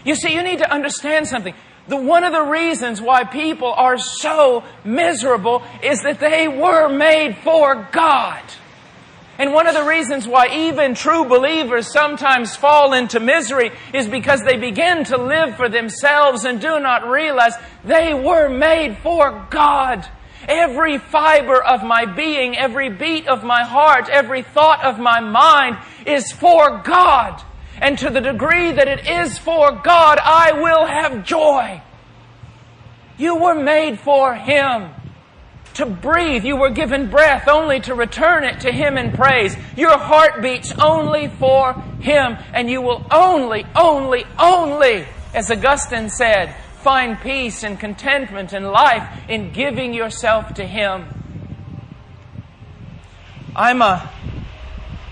You see, you need to understand something. One of the reasons why people are so miserable is that they were made for God. And one of the reasons why even true believers sometimes fall into misery is because they begin to live for themselves and do not realize they were made for God. Every fiber of my being, every beat of my heart, every thought of my mind is for God. And to the degree that it is for God, I will have joy. You were made for Him. To breathe, you were given breath only to return it to Him in praise. Your heart beats only for Him. And you will only, as Augustine said, find peace and contentment in life in giving yourself to Him. I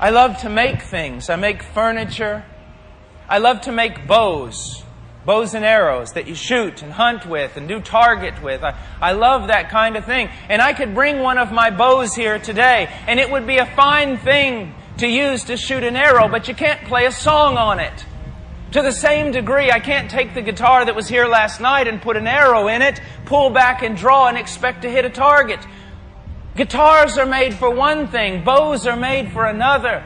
love to make things. I make furniture. I love to make bows and arrows that you shoot and hunt with and do target with. I love that kind of thing. And I could bring one of my bows here today, and it would be a fine thing to use to shoot an arrow, but you can't play a song on it. To the same degree, I can't take the guitar that was here last night and put an arrow in it, pull back and draw and expect to hit a target. Guitars are made for one thing, bows are made for another.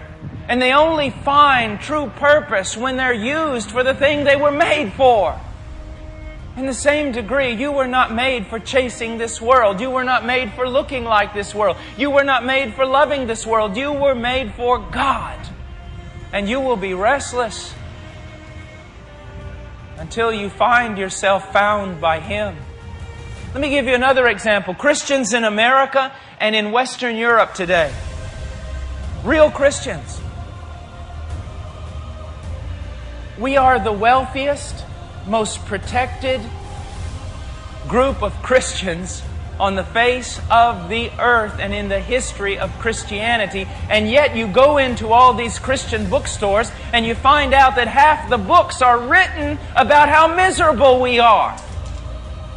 And they only find true purpose when they're used for the thing they were made for. In the same degree, you were not made for chasing this world. You were not made for looking like this world. You were not made for loving this world. You were made for God. And you will be restless until you find yourself found by Him. Let me give you another example. Christians in America and in Western Europe today. Real Christians. We are the wealthiest, most protected group of Christians on the face of the earth and in the history of Christianity. And yet you go into all these Christian bookstores and you find out that half the books are written about how miserable we are.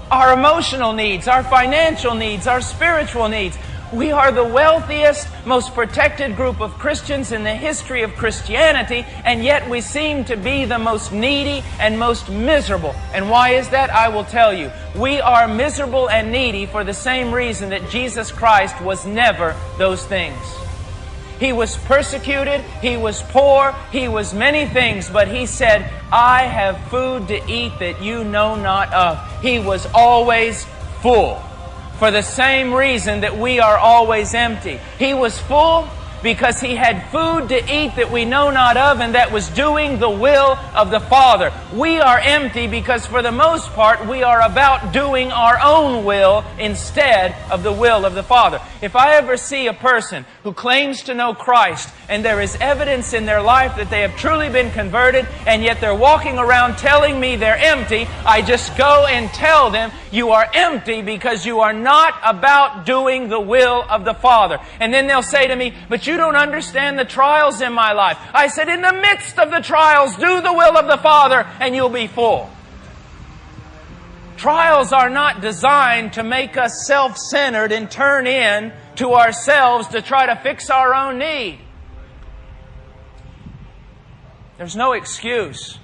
Our emotional needs, our financial needs, our spiritual needs. We are the wealthiest, most protected group of Christians in the history of Christianity, and yet we seem to be the most needy and most miserable. And why is that? I will tell you. We are miserable and needy for the same reason that Jesus Christ was never those things. He was persecuted, He was poor, He was many things, but He said, I have food to eat that you know not of. He was always full. For the same reason that we are always empty. He was full because He had food to eat that we know not of, and that was doing the will of the Father. We are empty because for the most part we are about doing our own will instead of the will of the Father. If I ever see a person who claims to know Christ and there is evidence in their life that they have truly been converted and yet they're walking around telling me they're empty, I just go and tell them, you are empty because you are not about doing the will of the Father. And then they'll say to me, but you don't understand the trials in my life. I said, in the midst of the trials, do the will of the Father and you'll be full. Trials are not designed to make us self-centered and turn in to ourselves to try to fix our own need. There's no excuse